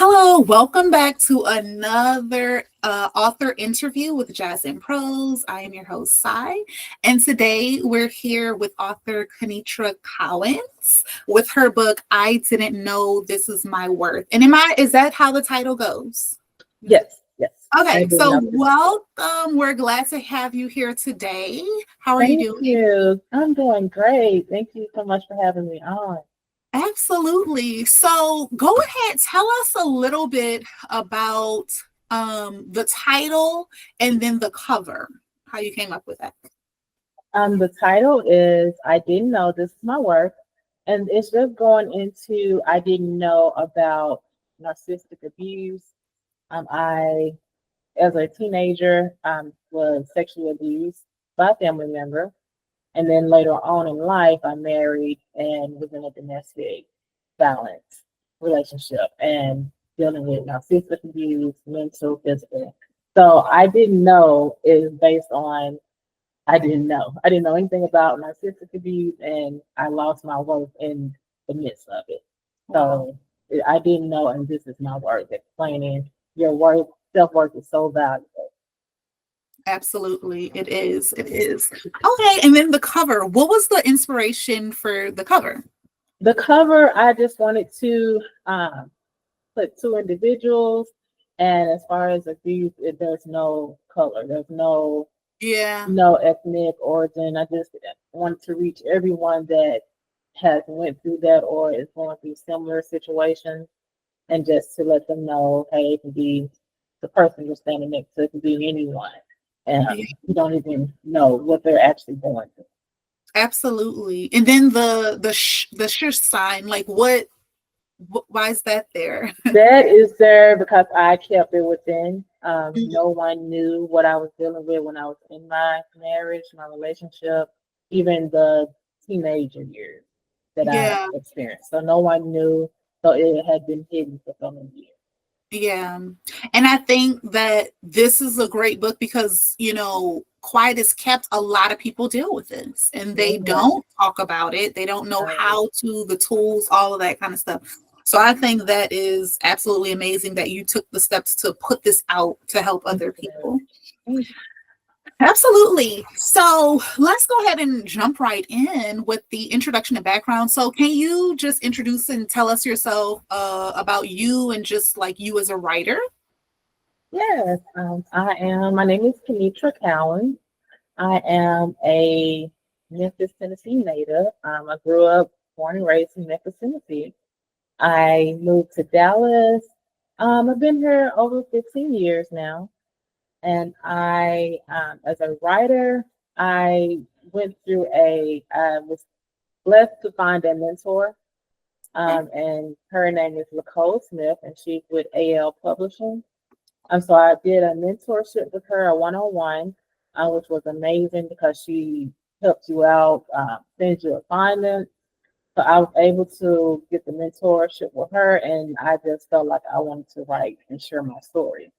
Hello, welcome back to another author interview with Jazz and Prose. I am your host, Sai, and today we're here with author Conitra Cowans with her book, I Didn't Know This Is My Worth. And is that how the title goes? Yes, yes. Okay, so welcome. We're glad to have you here today. How are you doing? Thank you. I'm doing great. Thank you so much for having me on. Absolutely. So go ahead, tell us a little bit about the title and then the cover, how you came up with that. The title is I Didn't Know This Is My Worth. And it's just going into I didn't know about narcissistic abuse. I, as a teenager, was sexually abused by a family member. And then later on in life, I married and was in a domestic violence relationship and dealing with narcissistic abuse, mental, physical. So I didn't know is based on I didn't know. I didn't know anything about narcissistic abuse, and I lost my worth in the midst of it. So I didn't know, and this is my worth, explaining your worth, self-worth is so valuable. Absolutely, it is. It is. Okay, and then the cover. What was the inspiration for the cover? The cover, I just wanted to put two individuals, and as far as abuse, there's no color, there's no ethnic origin. I just want to reach everyone that has went through that or is going through similar situations, and just to let them know, hey, it can be the person you're standing next to, it can be anyone, and you don't even know what they're actually going through. Absolutely. And then the sure sign, like why is that there? That is there because I kept it within. No one knew what I was dealing with when I was in my marriage, my relationship, even the teenager years that I experienced. So no one knew. So it had been hidden for so many years. Yeah. And I think that this is a great book because, quiet is kept. A lot of people deal with this and they don't talk about it. They don't know how to, the tools, all of that kind of stuff. So I think that is absolutely amazing that you took the steps to put this out to help other people. Absolutely. So let's go ahead and jump right in with the introduction and background. So can you just introduce and tell us yourself about you and just like you as a writer? Yes, my name is Conitra Cowans. I am a Memphis, Tennessee native. I grew up, born and raised in Memphis, Tennessee. I moved to Dallas. I've been here over 15 years now. And I, as a writer, I I was blessed to find a mentor. And her name is Nicole Smith, and she's with AL Publishing. So I did a mentorship with her, a one-on-one, which was amazing because she helps you out, sends you assignments. So I was able to get the mentorship with her, and I just felt like I wanted to write and share my story.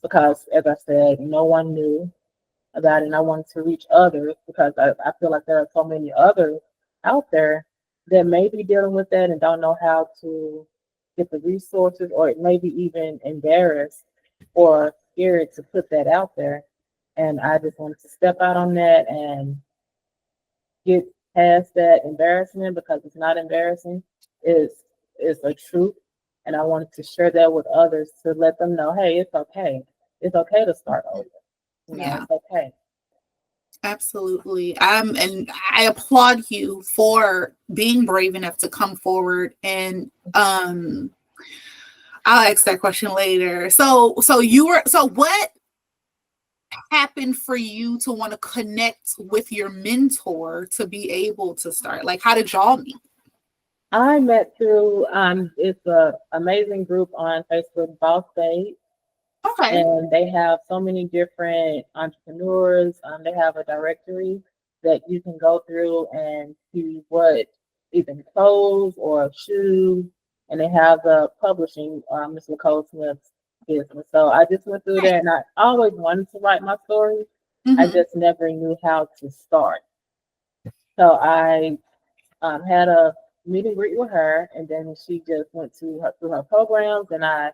Because, as I said, no one knew about it, and I wanted to reach others because I feel like there are so many others out there that may be dealing with that and don't know how to get the resources, or maybe even embarrassed or scared to put that out there. And I just wanted to step out on that and get past that embarrassment, because it's not embarrassing, it's a truth. And I wanted to share that with others to let them know, hey, it's okay. It's okay to start over. It's okay. Absolutely. And I applaud you for being brave enough to come forward, and I'll ask that question later. So what happened for you to want to connect with your mentor to be able to start? Like, how did y'all meet? I met through it's an amazing group on Facebook, Boss Babe. Okay. And they have so many different entrepreneurs. They have a directory that you can go through and see what even clothes or shoes. And they have the publishing, Ms. Nicole Smith's business. So I just went through there, and I always wanted to write my story. I just never knew how to start. So I had a meet and greet with her, and then she just went to her through her programs, and I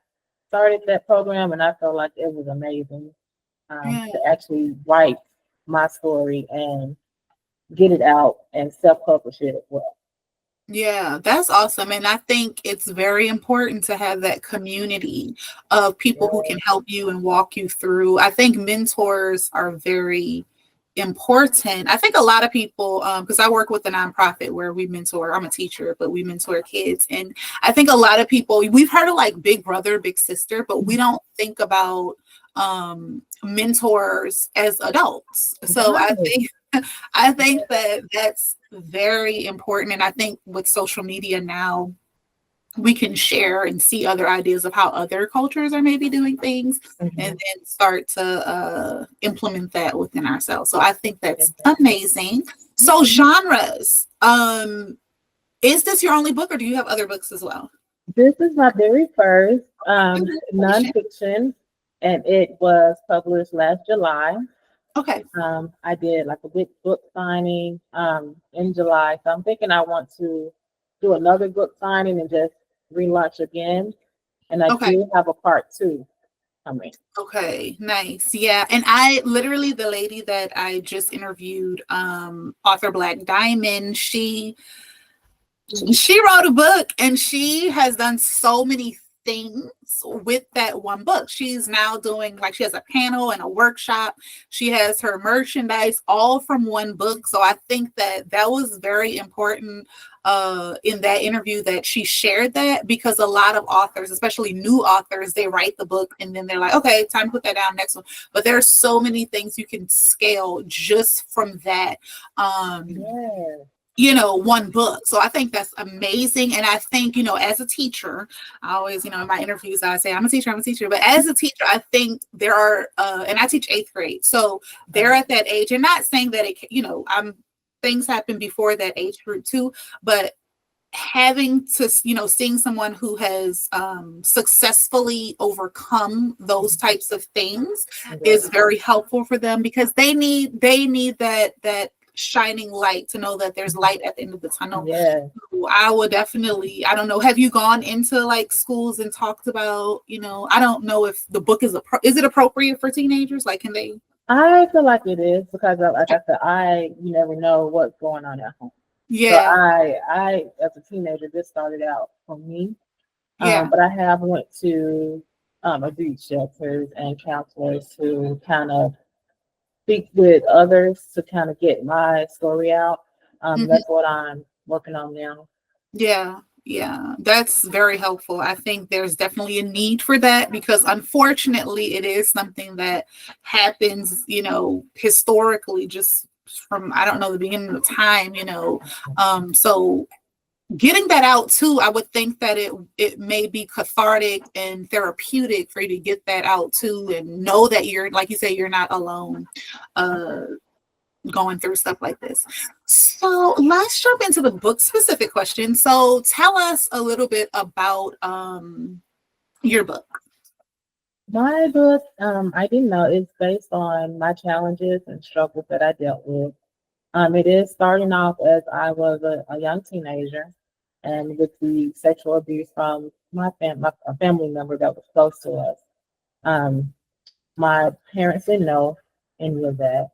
started that program, and I felt like it was amazing Yeah. to actually write my story and get it out and self-publish it as well. Yeah, that's awesome. And I think it's very important to have that community of people who Yeah. can help you and walk you through. I think mentors are very important. I think a lot of people, because I work with a nonprofit where we mentor, I'm a teacher, but we mentor kids. And I think a lot of people, we've heard of like big brother, big sister, but we don't think about mentors as adults. So Right. I think that that's very important. And I think with social media now, we can share and see other ideas of how other cultures are maybe doing things and Mhm. then start to implement that within ourselves. So I think that's Exactly. amazing. So genres, is this your only book or do you have other books as well? This is my very first Congratulations. nonfiction, and it was published last July. Okay. I did like a big book signing in July, so I'm thinking I want to do another book signing and just relaunch again. And I Okay. do have a part two coming. Okay, nice. Yeah. And I literally the lady that I just interviewed, author Black Diamond, she wrote a book and she has done so many things with that one book. She's now doing like she has a panel and a workshop. She has her merchandise all from one book. So I think that that was very important in that interview that she shared that because a lot of authors, especially new authors, they write the book and then they're like, okay, time to put that down, next one. But there's so many things you can scale just from that. Yeah. One book. So I think that's amazing. And I think, as a teacher, I always, in my interviews, I say, I'm a teacher. But as a teacher, I think there are, and I teach eighth grade. So they're at that age and not saying that things happen before that age group too, but having to, seeing someone who has successfully overcome those types of things Yeah. is very helpful for them because they need that shining light to know that there's light at the end of the tunnel. Yeah. I would definitely, I don't know, have you gone into like schools and talked about, I don't know if the book is it appropriate for teenagers? Like, can they? I feel like it is because, like I said, you never know what's going on at home. So Yeah, I as a teenager, this started out for me. yeah. But I have went to abuse shelters and counselors to kind of speak with others to kind of get my story out. Mhm. That's what I'm working on now. Yeah, yeah, that's very helpful. I think there's definitely a need for that because unfortunately it is something that happens, historically just from I don't know the beginning of time. So getting that out too, I would think that it may be cathartic and therapeutic for you to get that out too and know that you're like you say you're not alone. Uh going through stuff like this. So let's jump into the book specific question. So tell us a little bit about your book. My book, I didn't know, it's based on my challenges and struggles that I dealt with. It is starting off as I was a young teenager and with the sexual abuse from a family member that was close to us. Um, my parents didn't know any of that.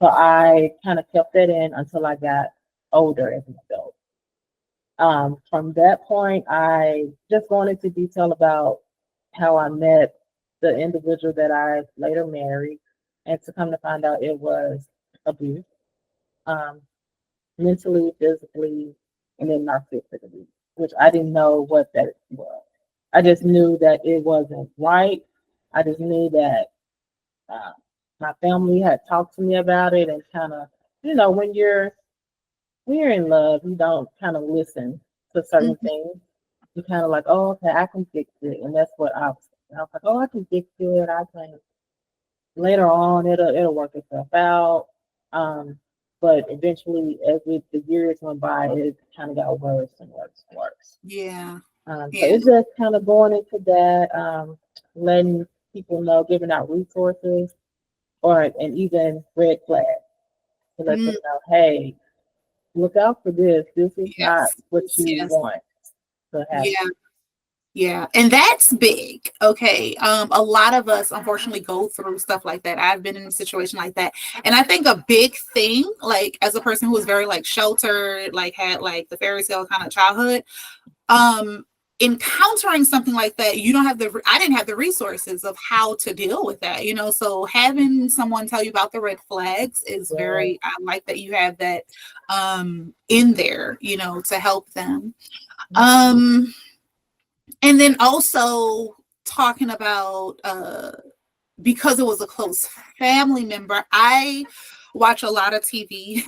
So I kind of kept that in until I got older as an adult. From that point, I just going into detail about how I met the individual that I later married, and to come to find out it was abuse, um, mentally, physically, and then narcissistic abuse, which I didn't know what that was. I just knew that it wasn't right. I just knew that uh, my family had talked to me about it and kind of, when you're in love, you don't kind of listen to certain Mhm. things. You kind of like, oh, okay, I can fix it, and that's what I was. I was like, oh, I can fix it. I can later on, it'll work itself out. Um, but eventually, the years went by, it kind of got worse and worse and worse. Yeah. So Yeah. it's just kind of going into that, letting people know, giving out resources, and even red flags to let them Mm, know, hey, look out for this. This is not Yes. what you Yes. want to happen. Yeah. Yeah, and that's big. Okay. A lot of us unfortunately go through stuff like that. I've been in a situation like that. And I think a big thing, like as a person who was very like sheltered, like had like the fairy tale kind of childhood, encountering something like that, you don't have I didn't have the resources of how to deal with that, so having someone tell you about the red flags is very, I like that you have that in there, to help them. And then also talking about, because it was a close family member, I watch a lot of TV,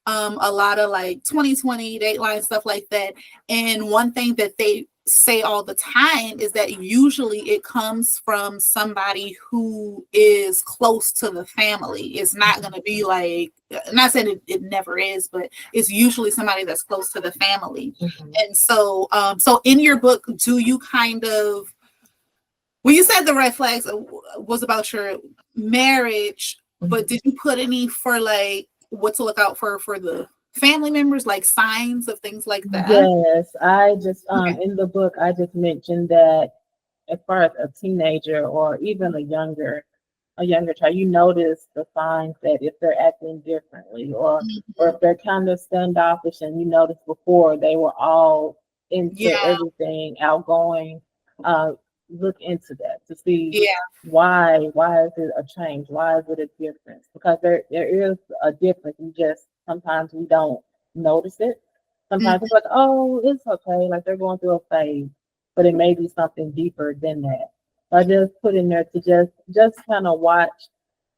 a lot of like 2020, Dateline, stuff like that. And one thing that they say all the time is that usually it comes from somebody who is close to the family. It's not going to be like, not saying it never is, but it's usually somebody that's close to the family. And so, so in your book, do you kind of, when you said the red flags was about your marriage, but did you put any for like what to look out for the family members, like signs of things like that? Yes, I just in the book I just mentioned that as far as a teenager or even a younger child, you notice the signs that if they're acting differently or if they're kind of standoffish, and you notice before they were all into everything, outgoing. Look into that to see why is it a change? Why is it a difference? Because there is a difference. You just sometimes we don't notice it. Sometimes it's like, oh, it's okay, like they're going through a phase, but it may be something deeper than that. So I just put in there to just kind of watch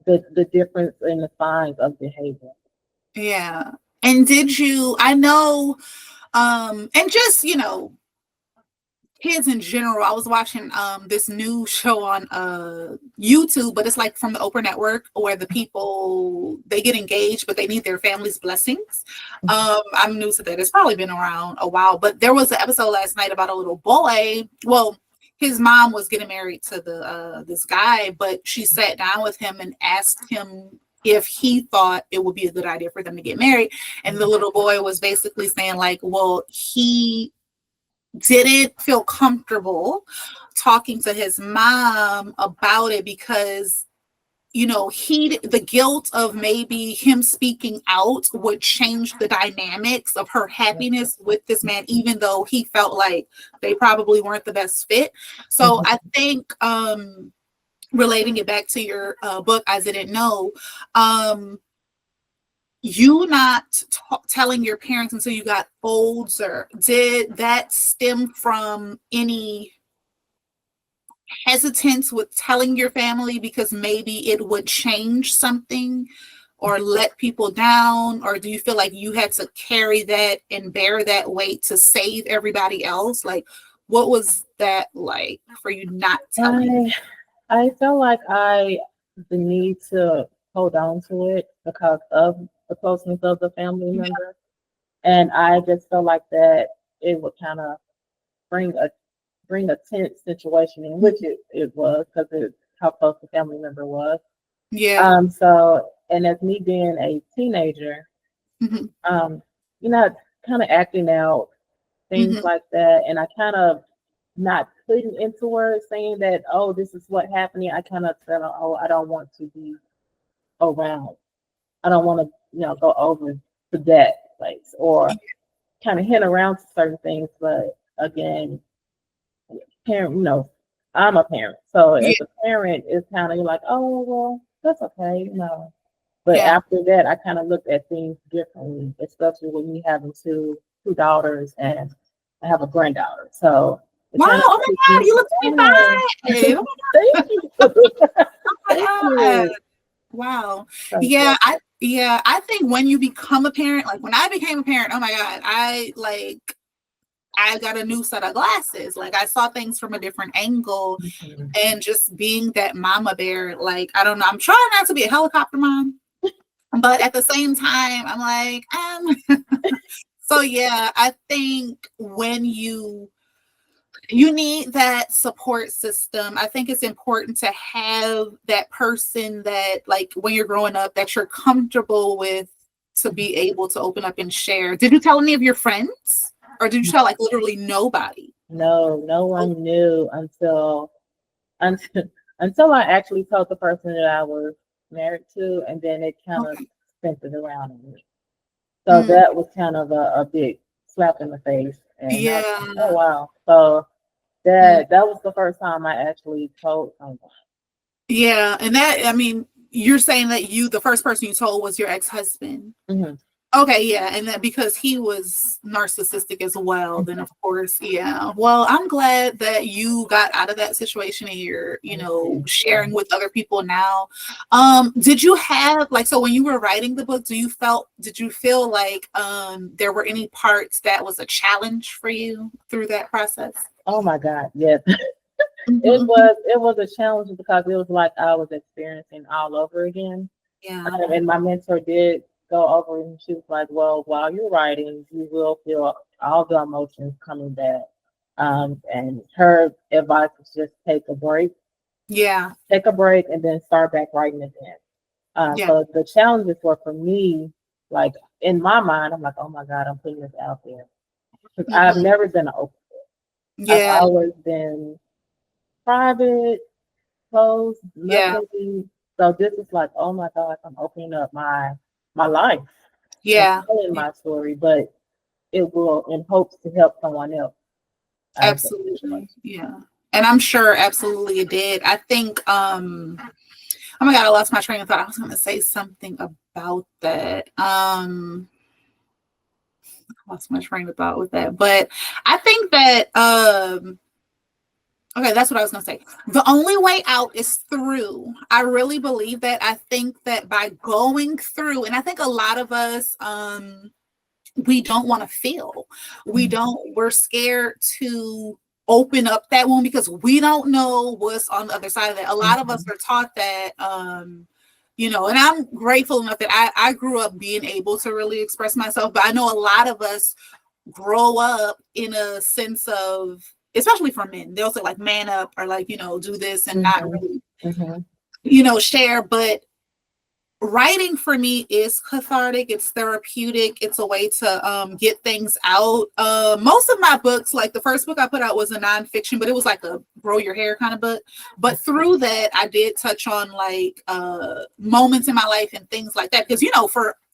the difference in the signs of behavior. Yeah. And did you, I know, and just, kids in general, I was watching this new show on YouTube, but it's like from the Oprah Network, where the people, they get engaged but they need their family's blessings. I'm new to that. It's probably been around a while, but there was an episode last night about a little boy. Well, his mom was getting married to this guy, but she sat down with him and asked him if he thought it would be a good idea for them to get married. And the little boy was basically saying like, well, he didn't feel comfortable talking to his mom about it because, the guilt of maybe him speaking out would change the dynamics of her happiness with this man, even though he felt like they probably weren't the best fit. So I think, relating it back to your book, I Didn't Know, you not telling your parents until you got older, did that stem from any hesitance with telling your family because maybe it would change something or let people down? Or do you feel like you had to carry that and bear that weight to save everybody else? Like, what was that like for you not telling? I felt like the need to hold on to it because of the closeness of the family member. And I just felt like that it would kind of bring a tense situation, in which it was, because it's how close the family member was. Yeah. So, and as me being a teenager, kind of acting out things like that, and I kind of not putting into words saying that, oh, this is what happening. I kind of said, oh, I don't want to be around. I don't want to, go over to that place, or kind of hint around to certain things. But again, parent, I'm a parent. So as a parent, it's kind of like, oh, well, that's okay, But after that, I kind of looked at things differently, especially when me having two daughters and I have a granddaughter. So wow, oh my God, you look 25. Thank you. Thank you. Wow. Yeah, I think when you become a parent, like when I became a parent, oh my God, I got a new set of glasses. Like I saw things from a different angle, and just being that mama bear, like, I don't know, I'm trying not to be a helicopter mom, but at the same time, I'm like, so yeah, I think when you need that support system. I think it's important to have that person that, like, when you're growing up, that you're comfortable with to be able to open up and share. Did you tell any of your friends, or did you tell like literally nobody? No one knew until until I actually told the person that I was married to, and then it kind of Okay. sent it around on me. So Mm, that was kind of a big slap in the face, and I was like, oh yeah. wow. So Mm, that was the first time I actually told someone. yeah. And that, I mean, you're saying that the first person you told was your ex-husband. Hmm. Okay, yeah, and that because he was narcissistic as well, then of course, yeah. Well, I'm glad that you got out of that situation and you're, Thank you. sharing with other people now. Did you have like so when you were writing the book, did you feel like there were any parts that was a challenge for you through that process? Oh my God, yes. Mhm. It was a challenge because it was like I was experiencing all over again. Yeah. And my mentor did go over and she was like, well, while you're writing, you will feel all the emotions coming back. And her advice was just Yeah. take a break and then start back writing again. Yeah. So the challenges were for me, like in my mind, I'm like, oh my God, I'm putting this out there. Because I've Hmm. never been an open book. I've Yeah. always been private, closed, Yeah. nothing. So this is like, oh my gosh, I'm opening up my life and Yeah. telling my story, but it will in hopes to help someone else out of that Absolutely. situation. Yeah. And I'm sure absolutely it did. I think oh my god, I lost my train of thought. I was gonna say something about that. I lost my train of thought with that. But I think that okay, that's what I was gonna say. The only way out is through. I really believe that. I think that by going through, and I think a lot of us we don't want to feel. We're scared to open up that wound because we don't know what's on the other side of that. A lot of us Mhm. are taught that, and I'm grateful enough that I grew up being able to really express myself, but I know a lot of us grow up in a sense of, especially for men, they'll say like man up or like, do this and not Mhm. really, Mhm. share. But writing for me is cathartic, it's therapeutic, it's a way to get things out. Most of my books, like the first book I put out was a nonfiction, but it was like a grow your hair kind of book. But through that I did touch on like moments in my life and things like that, because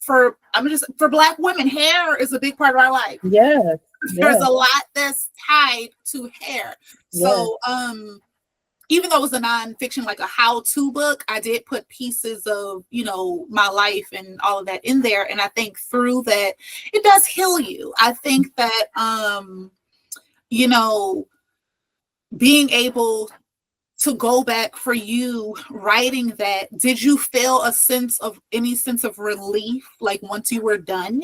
for Black women, hair is a big part of our life. Yes. There's Yes. a lot that's tied to hair. Yes. So even though it was a nonfiction, like a how-to book, I did put pieces of, my life and all of that in there. And I think through that, it does heal you. I think that, you know, being able to go back for you writing that, did you feel any sense of relief, like once you were done?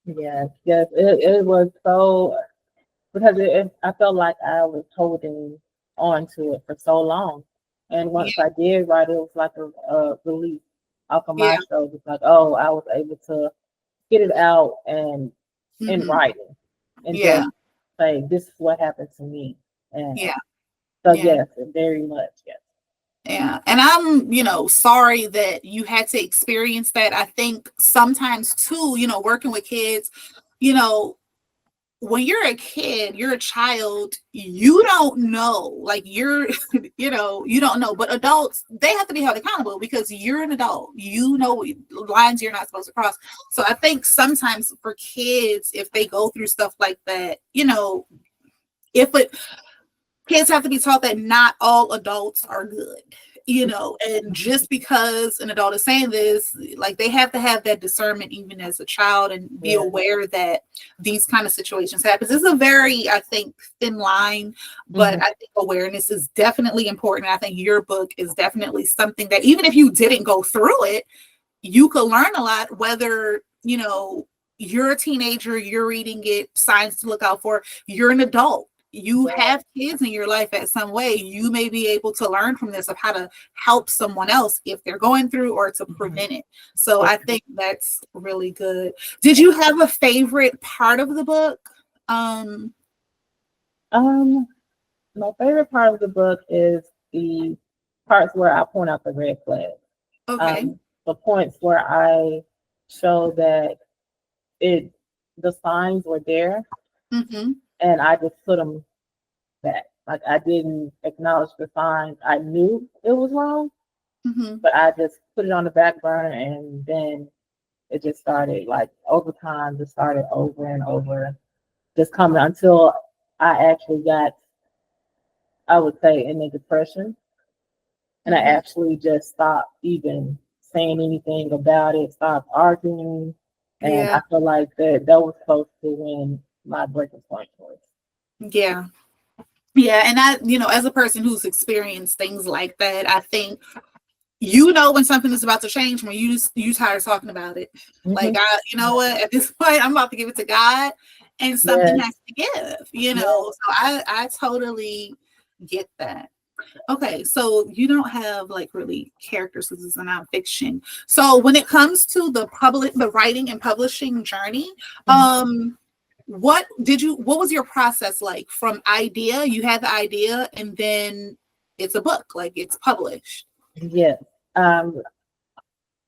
Yes. Yes. It was so because I felt like I was holding on to it for so long. And once Yeah. I did write, it was like a release off of Yeah. my shoulders. Like, oh, I was able to get it out and in Hmm. writing and Yeah. just say, this is what happened to me. And Yeah. so, Yeah. yes, very much, yes. Yeah. And I'm, sorry that you had to experience that. I think sometimes too, working with kids, you know, when you're a kid, you're a child, you don't know. Like you're, you don't know. But adults, they have to be held accountable because you're an adult. You know lines you're not supposed to cross. So I think sometimes for kids, if they go through stuff like that, if it kids have to be taught that not all adults are good, and just because an adult is saying this, like they have to have that discernment even as a child and be Yeah. aware that these kind of situations happen. This is a very, I think, thin line, but Hmm. I think awareness is definitely important. I think your book is definitely something that even if you didn't go through it, you could learn a lot, whether, you're a teenager, you're reading it, signs to look out for, you're an adult, you Yeah. have kids in your life at some way, you may be able to learn from this of how to help someone else if they're going through or to Mhm. prevent it. So Yeah. I think that's really good. Did you have a favorite part of the book? Um, Um, my favorite part of the book is the parts where I point out the red flags. okay. The points where I show that the signs were there, Mm-hmm. and I just put them back. Like I didn't acknowledge the signs. I knew it was wrong, Mm-hmm. but I just put it on the back burner, and then it just started like over time, just started over and over, just coming until I actually got, I would say, in a depression, and I Mm-hmm. actually just stopped even saying anything about it, stopped arguing, and Yeah. I feel like that was close to when my breaking point was. Yeah. Yeah. And I, as a person who's experienced things like that, I think when something is about to change when you tired talking about it. Like Mm-hmm. you know what, at this point I'm about to give it to God and something Yes, has to give, yes. so I totally get that. Okay, so you don't have like really characters because it's a nonfiction. So when it comes to the writing and publishing journey, what was your process like from idea? You had the idea and then it's a book, like it's published. Yes. Um,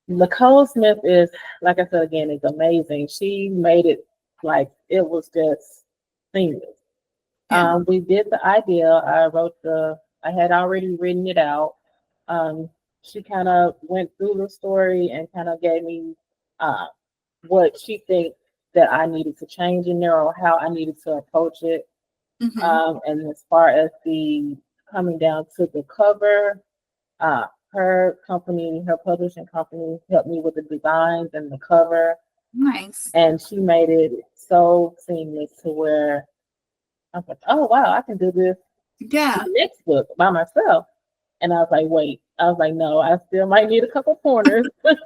Nicole Smith is, like I said again, is amazing. She made it like it was just seamless. Yeah. We did the idea. I had already written it out. She kind of went through the story and kind of gave me uh, what she thinks that I needed to change in there or how I needed to approach it. Mm-hmm. And as far as the coming down to the cover, uh, her publishing company helped me with the designs and the cover, Nice. and she made it so seamless to where I was like, oh wow, I can do this in Yeah. the next book by myself. And I was like, wait, I was like, no, I still might need a couple corners, but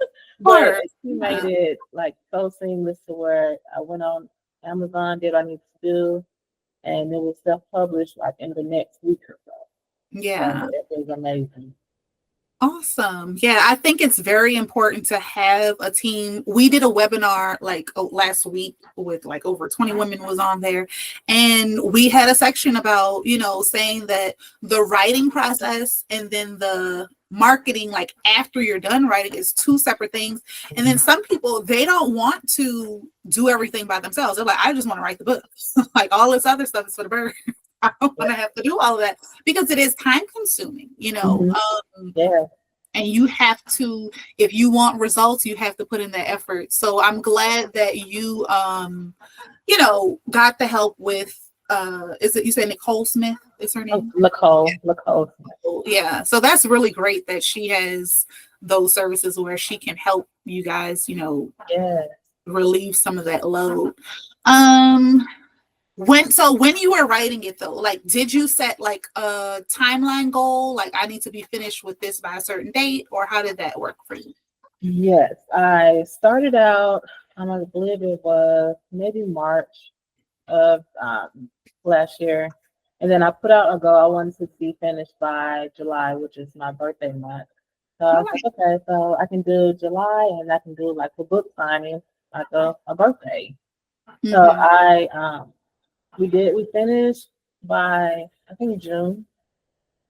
Or she made yeah. it like so seamless to where I went on Amazon, did what I need to do, and it was self-published like in the next week or so. Yeah. So it was amazing. Awesome. Yeah, I think it's very important to have a team. We did a webinar like last week with like over 20 women was on there. And we had a section about, saying that the writing process and then the marketing, like after you're done writing, is two separate things. And then some people, they don't want to do everything by themselves. They're like, I just want to write the book. Like all this other stuff is for the bird. I don't want to have to do all of that because it is time consuming, Mhm. Yeah. and you have to, if you want results, you have to put in the effort. So I'm glad that got the help with, is it, you said Nicole Smith is her name? Nicole. Yeah. So that's really great that she has those services where she can help you guys, Yeah. relieve some of that load. When you were writing it though, like did you set like a timeline goal, like I need to be finished with this by a certain date, or how did that work for you? Yes. I started out, I believe it was maybe March of last year. And then I put out a goal. I wanted to be finished by July, which is my birthday month. So I All was right. like, okay, so I can do July and I can do like a book signing, like a birthday. So Mm-hmm. we finished by I think June,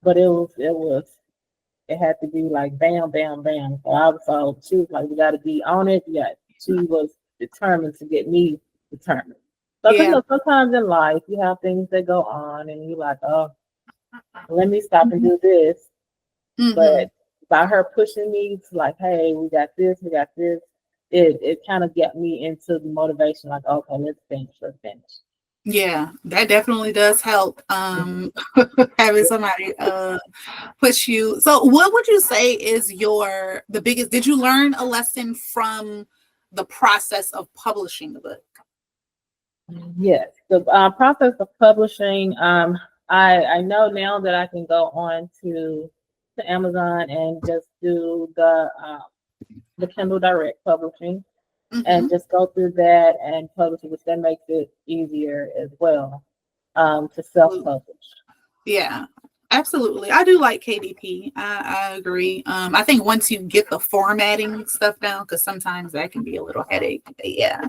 but it had to be like bam, bam, bam. So she was like, we got to be on it. Yeah, she was determined to get me determined. So, 'cause, Yeah. sometimes in life you have things that go on, and you're like, oh, let me stop and Mm-hmm. do this. Mm-hmm. But by her pushing me to like, hey, we got this, it kind of got me into the motivation. Like, okay, let's finish. Yeah, that definitely does help. Having somebody push you. So what would you say is the biggest, did you learn a lesson from the process of publishing the book? Yes, the process of publishing. I know now that I can go on to Amazon and just do the Kindle Direct publishing Mm-hmm. and just go through that and publish it, which that makes it easier as well to self-publish. Yeah, absolutely. I do like KDP. I agree. I think once you get the formatting stuff down, because sometimes that can be a little headache. But yeah.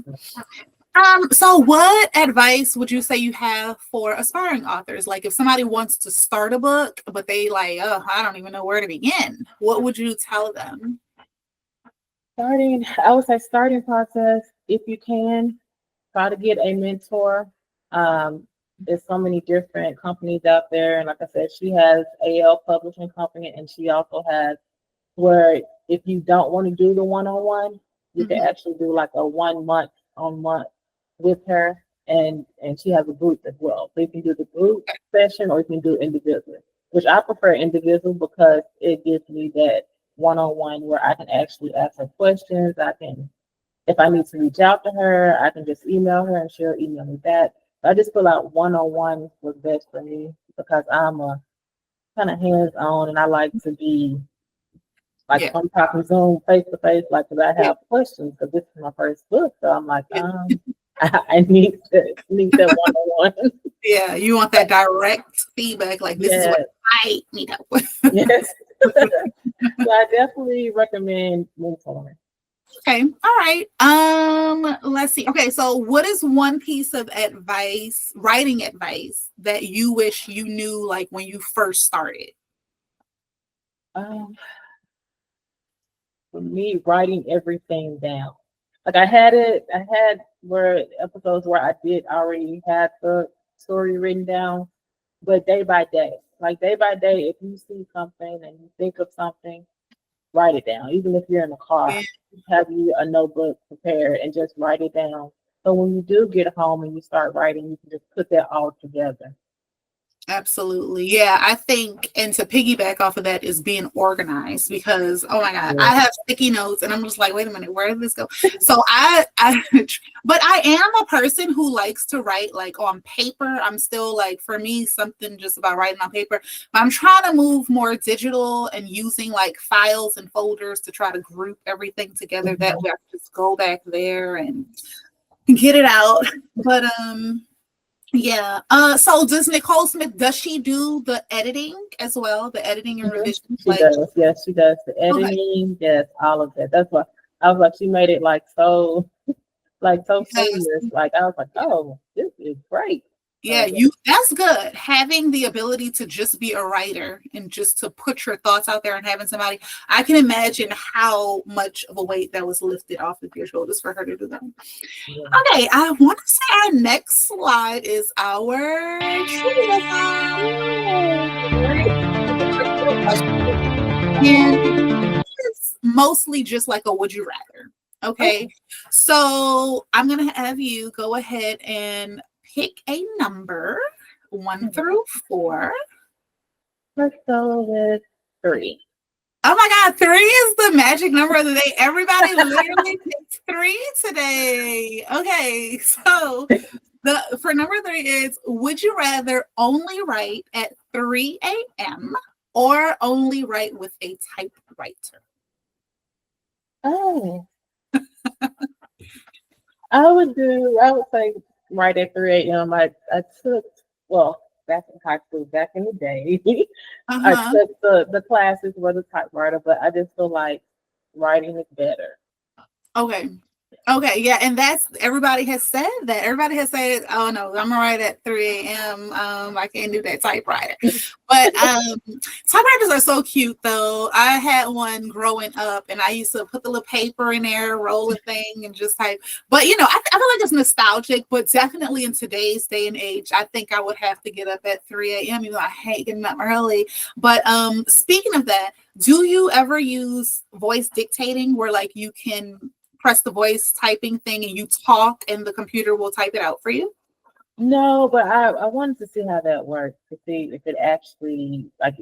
So what advice would you say you have for aspiring authors? Like if somebody wants to start a book, but they like, oh, I don't even know where to begin. What would you tell them? I would say starting process, if you can, try to get a mentor. Um, there's so many different companies out there. And like I said, she has AL Publishing Company, and she also has where if you don't want to do the one-on-one, you can actually do like a 1 month on month with her. And she has a group as well. So you can do the group session or you can do individual, which I prefer individual because it gives me that one-on-one where I can actually ask her questions. I can, if I need to reach out to her, I can just email her and she'll email me back. I just feel like one-on-one was best for me because I'm a kind of hands-on and I like to be like if I'm talking Zoom face to face, like because I have questions because this is my first book, so I'm like, I need that one-on-one. Yeah, you want that direct feedback, like this is what I need help with. Yes. So I definitely recommend mentoring. Okay. All right. Let's see. Okay, so what is one piece of advice, writing advice, that you wish you knew like when you first started? For me, writing everything down. Like I had where episodes where I did already have the story written down, but day by day, like day by day, if you see something and you think of something, write it down. Even if you're in the car, have you a notebook prepared and just write it down. So when you do get home and you start writing, you can just put that all together. Absolutely. Yeah, I think, and to piggyback off of that is being organized because, oh my God, I have sticky notes and I'm just like, wait a minute, where did this go? So but I am a person who likes to write like on paper. I'm still like, for me, something just about writing on paper, but I'm trying to move more digital and using like files and folders to try to group everything together. That way I can just go back there and get it out. But, yeah. So does Nicole Smith, does she do the editing as well? The editing and revision? She does. Yes, she does the editing. Yes, all of that. That's why I was like, she made it like so seamless. Like I was like, oh, this is great. Yeah, that's good. Having the ability to just be a writer and just to put your thoughts out there and having somebody, I can imagine how much of a weight that was lifted off of your shoulders for her to do that. Yeah. Okay, I want to say our next slide is our trivia and it's mostly just like a would you rather. Okay. So I'm gonna have you go ahead and pick a number 1 through 4. Let's go with 3. Oh my God, 3 is the magic number of the day. Everybody literally picked 3 today. Okay, so for number 3 is, would you rather only write at 3 a.m. or only write with a typewriter? Oh. I would say right at 3 a.m. I took, back in high school, back in the day, I took the classes with a typewriter, but I just feel like writing is better. Okay, yeah, and that's, everybody has said that. Everybody has said, oh no, I'm gonna write at 3 a.m. I can't do that typewriter. But typewriters are so cute though. I had one growing up and I used to put the little paper in there, roll a thing and just type. But you know, I feel like it's nostalgic, but definitely in today's day and age, I think I would have to get up at 3 a.m. Even though I hate getting up early. But speaking of that, do you ever use voice dictating where like you can press the voice typing thing and you talk and the computer will type it out for you? No, but I wanted to see how that works, to see if it actually, like,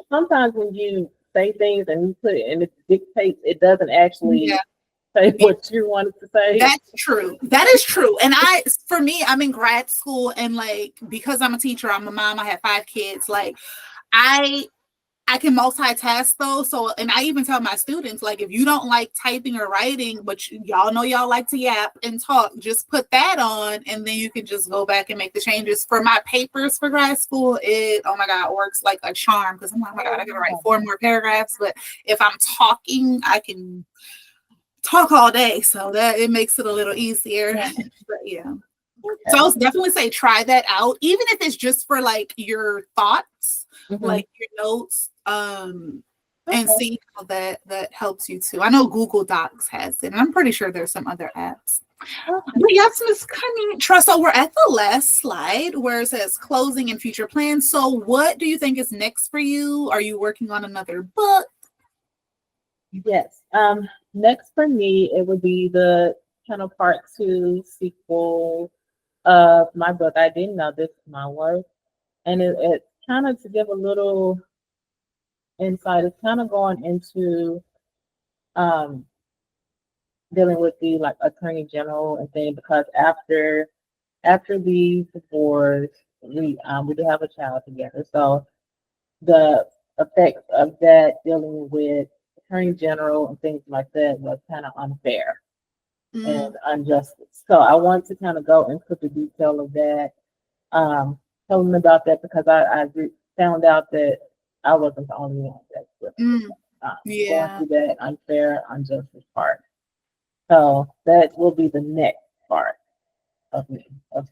sometimes when you say things and you put it and it dictates, it doesn't actually say what you wanted to say. That's true. That is true. And for me, I'm in grad school and like, because I'm a teacher, I'm a mom, I have 5 kids, like I can multitask though. So, and I even tell my students, like, if you don't like typing or writing, but y'all know y'all like to yap and talk, just put that on and then you can just go back and make the changes. For my papers for grad school, it, oh my God, works like a charm because I'm like, oh my God, I gotta write 4 more paragraphs. But if I'm talking, I can talk all day. So that it makes it a little easier. But yeah. So I would definitely say try that out, even if it's just for like your thoughts, like your notes. and Okay. see how that helps you too. I know Google Docs has it, and I'm pretty sure there's some other apps. Okay. But yes, Miss Conitra, so we're at the last slide where it says closing and future plans. So what do you think is next for you? Are you working on another book? Yes. Next for me, it would be the kind of part two sequel of my book. I didn't know this is my work, and it kind of to give a little insight. It's kind of going into um dealing with the like attorney general and thing because after the divorce, we do have a child together. So the effects of that dealing with attorney general and things like that was kind of unfair Mm, and unjust. So I want to kind of go into the detail of that, tell them about that because found out that I wasn't the only one that's mm, going yeah. through that unfair, unjust part. So that will be the next part of me, of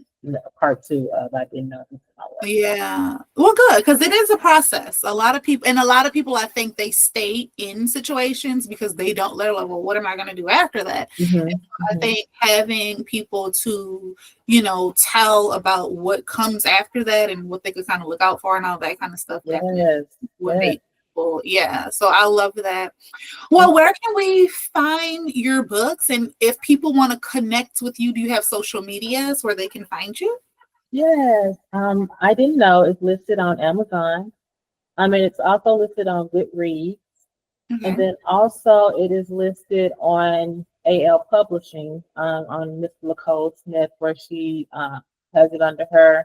part two of I didn't know this is my work. Yeah. Well, good, because it is a process. A lot of people, I think they stay in situations because they're like, well, what am I going to do after that? Mm-hmm, I mm-hmm. think having people to, tell about what comes after that and what they could kind of look out for and all that kind of stuff definitely Yes, would yes. make people, yeah. So I love that. Well, where can we find your books? And if people want to connect with you, do you have social medias where they can find you? Yes. I didn't know it's listed on Amazon. I mean, it's also listed on Goodreads, and Okay. then also it is listed on AL Publishing on Miss Nicole Smith, where she has it under her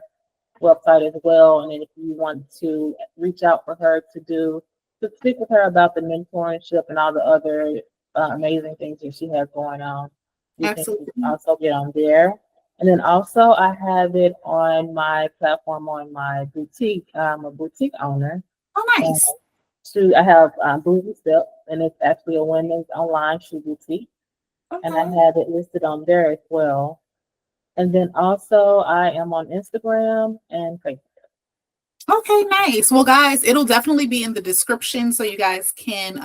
website as well. And then if you want to reach out for her to speak with her about the mentorship and all the other amazing things that she has going on, you can Absolutely. also get on there. And then also I have it on my platform on my boutique. I'm a boutique owner. Oh, And nice. I have Boozy Step, and it's actually a women's online shoe boutique. And I Okay. have it listed on there as well. And then also I am on Instagram and Facebook. Okay, nice. Well, guys, it'll definitely be in the description so you guys can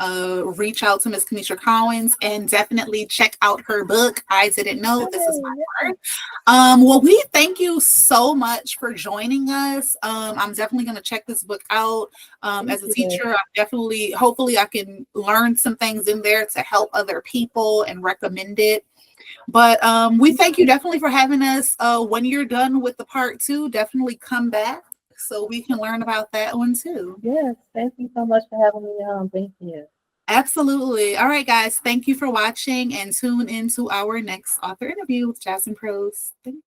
reach out to Miss Conitra Cowans and definitely check out her book. I didn't know this is Hey, my yeah. word. Well, we thank you so much for joining us. I'm definitely going to check this book out. Thank As a you. teacher, hopefully, I can learn some things in there to help other people and recommend it. But we thank you definitely for having us. When you're done with the part two, definitely come back so we can learn about that one too. Yes, thank you so much for having me on. Thank you. Absolutely. All right, guys. Thank you for watching and tune into our next author interview with Jasmine Prose. Thank